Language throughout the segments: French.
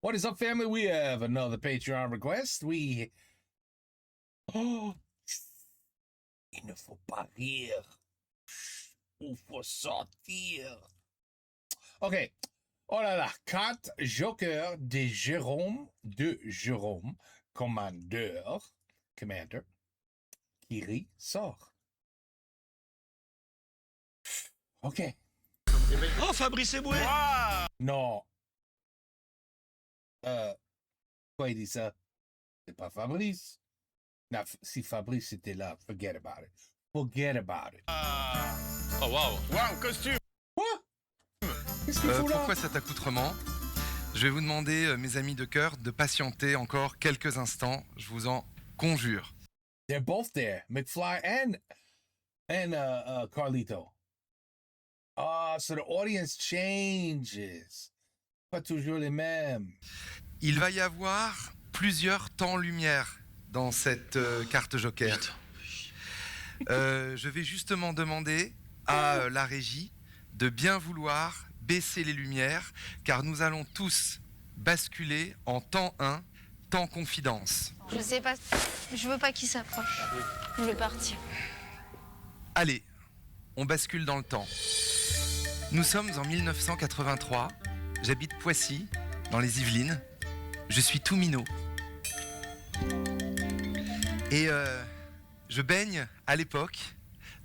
What is up, family? We have another Patreon request. Oh, il ne faut pas rire. Il faut sortir. OK. Oh là là. 4 jokers de Jérôme, Commander, qui rit, sort. OK. Oh, Fabrice Eboué! Non. Pourquoi il dit ça? C'est pas Fabrice. Non, si Fabrice était là, forget about it. Forget about it. Oh, waouh! Waouh, costume! Quoi? Qu'est-ce qu'il fout là? Pourquoi cet accoutrement? Je vais vous demander, mes amis de cœur, de patienter encore quelques instants. Je vous en conjure. They're both there, McFly and Carlito. Ah, so the audience changes. Pas toujours les mêmes. Il va y avoir plusieurs temps-lumière dans cette carte joker. Je vais justement demander à la régie de bien vouloir baisser les lumières, car nous allons tous basculer en temps 1, temps confidence. Je sais pas, je veux pas qu'il s'approche. Je veux partir. Allez, on bascule dans le temps. Nous sommes en 1983, j'habite Poissy, dans les Yvelines. Je suis tout minot. Et je baigne à l'époque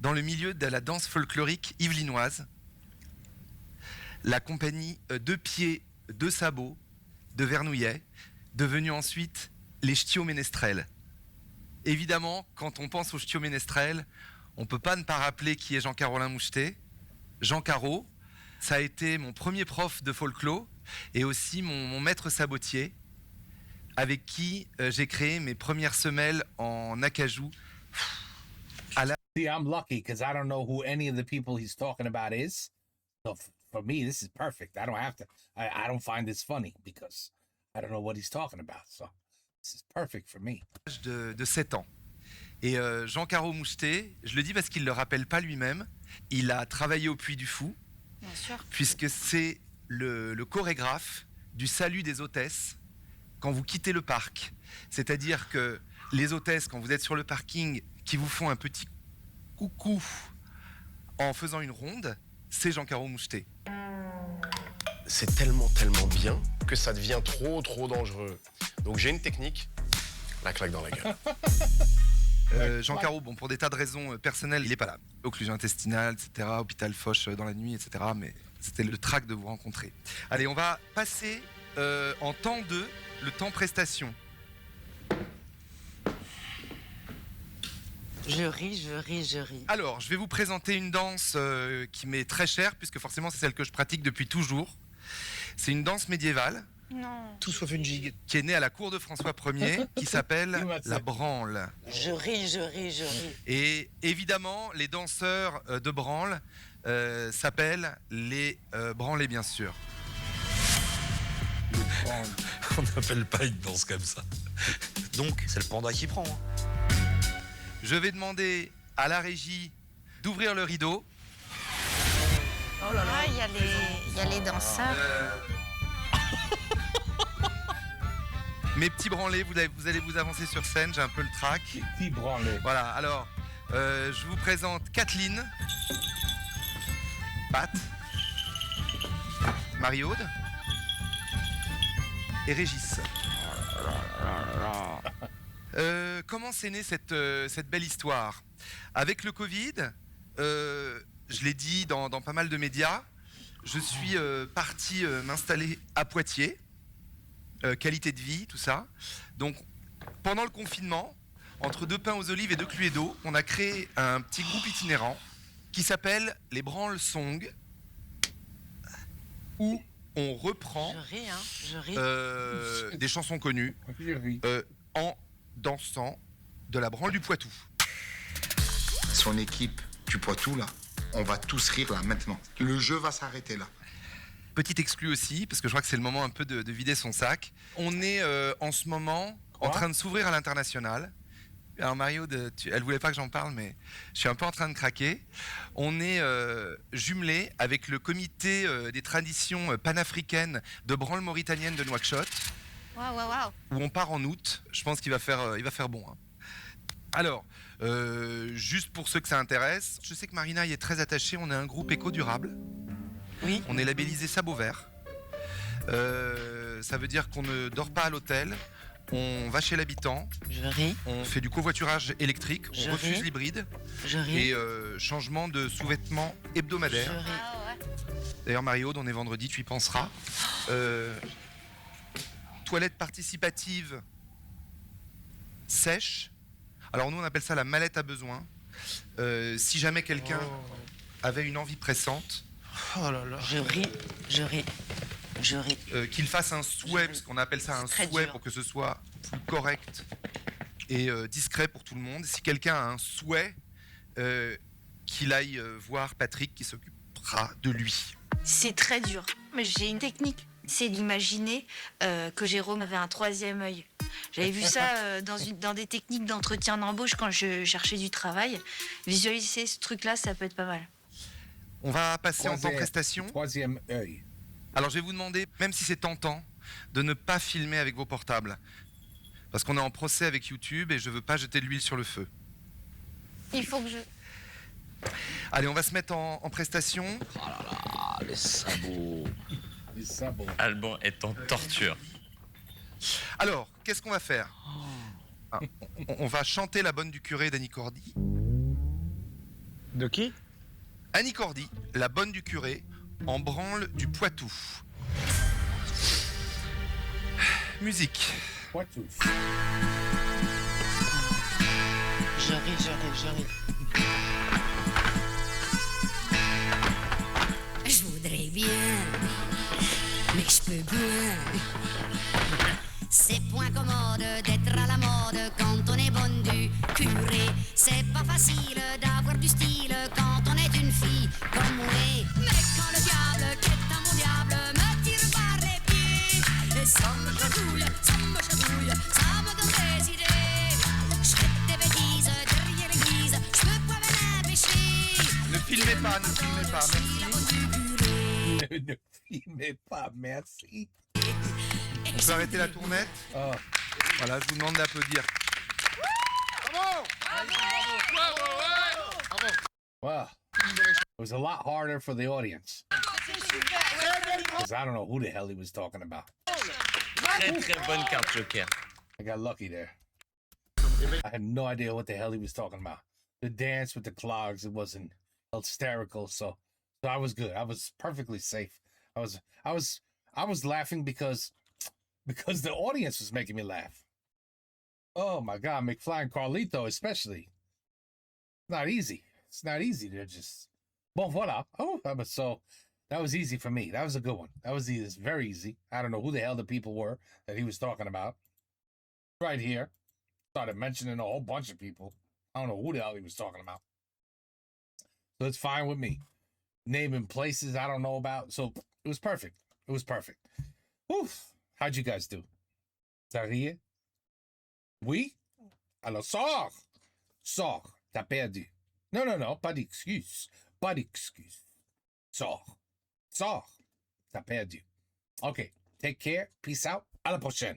dans le milieu de la danse folklorique yvelinoise. La compagnie Deux Pieds, Deux Sabots de Vernouillet, devenue ensuite les Ch'tios Ménestrels. Évidemment, quand on pense aux Ch'tios Ménestrels, on ne peut pas ne pas rappeler qui est Jean-Carolin Moucheté. Jean Caro, ça a été mon premier prof de folklore et aussi mon maître sabotier, avec qui j'ai créé mes premières semelles en acajou. See, I'm lucky because I don't know who any of the people he's talking about is. So for me, this is perfect. I don't have to. I don't find this funny because I don't know what he's talking about. So this is perfect for me. De 7 ans. Et Jean Caro Moucheté, je le dis parce qu'il ne le rappelle pas lui-même, il a travaillé au Puy du Fou, Bien sûr. puisque c'est le chorégraphe du salut des hôtesses quand vous quittez le parc. C'est-à-dire que les hôtesses, quand vous êtes sur le parking, qui vous font un petit coucou en faisant une ronde, c'est Jean Caro Moucheté. C'est tellement bien que ça devient trop dangereux. Donc j'ai une technique, la claque dans la gueule. Jean Caro, bon, pour des tas de raisons personnelles, il n'est pas là. Occlusion intestinale, etc., hôpital Foch dans la nuit, etc., mais c'était le trac de vous rencontrer. Allez, on va passer en temps 2, le temps prestation. Je ris. Alors, je vais vous présenter une danse qui m'est très chère, puisque forcément c'est celle que je pratique depuis toujours. C'est une danse médiévale. Non. Tout sauf une gigue. Qui est née à la cour de François Ier, qui s'appelle la branle. Je ris. Et évidemment, les danseurs de branle s'appellent les branlés, bien sûr. On n'appelle pas une danse comme ça. Donc, c'est le panda qui prend. Hein. Je vais demander à la régie d'ouvrir le rideau. Oh là là, il y a les danseurs. Mes petits branlés, vous allez vous avancer sur scène, j'ai un peu le trac. Petit branlé. Voilà, alors, je vous présente Kathleen, Pat, Marie-Aude et Régis. Comment s'est née cette belle histoire? Avec le Covid, je l'ai dit dans pas mal de médias, je suis parti m'installer à Poitiers, qualité de vie, tout ça. Donc, pendant le confinement, entre 2 pains aux olives et 2 cluedos, on a créé un petit groupe itinérant qui s'appelle les Branle Song, où on reprend Je ris. des chansons connues Je ris. en dansant de la branle du Poitou. Son équipe du Poitou, là, on va tous rire là maintenant. Le jeu va s'arrêter là. Petite exclue aussi, parce que je crois que c'est le moment un peu de vider son sac. On est en ce moment en train de s'ouvrir à l'international. Alors Mario, elle voulait pas que j'en parle, mais je suis un peu en train de craquer. On est jumelé avec le comité des traditions panafricaines de branle mauritanienne de Nouakchott, Waouh, waouh, waouh. où on part en août. Je pense qu'il va faire bon. Hein. Alors, juste pour ceux que ça intéresse, je sais que Marina y est très attachée. On est un groupe éco-durable. Oui. On est labellisé Sabot Vert. Ça veut dire qu'on ne dort pas à l'hôtel. On va chez l'habitant, Je ris. on fait du covoiturage électrique, Je on refuse ris. l'hybride Je ris. et changement de sous-vêtements Je hebdomadaire. ris. Ah ouais. D'ailleurs, Mario, on est vendredi, tu y penseras. Toilette participative sèche. Alors nous, on appelle ça la mallette à besoin. Si jamais quelqu'un avait une envie pressante, Je ris. Je ris. Je ris. qu'il fasse un souhait, parce qu'on appelle ça un C'est très souhait dur. pour que ce soit plus correct et discret pour tout le monde. Si quelqu'un a un souhait, qu'il aille voir Patrick qui s'occupera de lui. C'est très dur. Mais j'ai une technique. C'est d'imaginer que Jérôme avait un troisième œil. J'avais vu ça dans des techniques d'entretien d'embauche quand je cherchais du travail. Visualiser ce truc-là, ça peut être pas mal. On va passer en temps prestation. Troisième œil. Alors je vais vous demander, même si c'est tentant, de ne pas filmer avec vos portables. Parce qu'on est en procès avec YouTube et je veux pas jeter de l'huile sur le feu. Il faut que je... Allez, on va se mettre en prestation. Ah, les sabots. Les sabots. Alban est en torture. Alors, qu'est-ce qu'on va faire? Ah, on va chanter La Bonne du Curé d'Annie Cordy. De qui? Annie Cordy, La Bonne du Curé, en branle du Poitou. Musique. Poitou. Je ris. Je ris. Je ris. Je voudrais bien, mais je peux point. C'est point commode d'être à la mode quand on est bonne du curé. C'est pas facile d'avoir du style quand on est une fille comme on est. Mais quand le diable, qui est un bon diable, me tire par les pieds, et ça me chatouille, ça me donne des idées. Je fais des bêtises derrière l'église, je peux pas venir pécher. Ne filmez pas, merci. Ne filmez pas, merci. On peut arrêter la tournette. Oh, Voilà, je vous demande d'applaudir. wow. It was a lot harder for the audience. Because I don't know who the hell he was talking about. Très très bonne carte joker. I got lucky there. I had no idea what the hell he was talking about. The dance with the clogs, it wasn't hysterical, so I was good. I was perfectly safe. I was laughing because the audience was making me laugh. Oh my God, McFly and Carlito especially. Not easy. It's not easy. They're just bon voilà. Oh, so that was easy for me. That was a good one. That was easy. It's very easy. I don't know who the hell the people were that he was talking about. Right here, started mentioning a whole bunch of people. I don't know who the hell he was talking about. So it's fine with me. Naming places I don't know about. So it was perfect. It was perfect. Oof. How'd you guys do? Ça riait? Oui? Alors, sors! Sors. T'as perdu. Non, pas d'excuse. Pas d'excuse. Sors. Sors. T'as perdu. OK. Take care. Peace out. À la prochaine.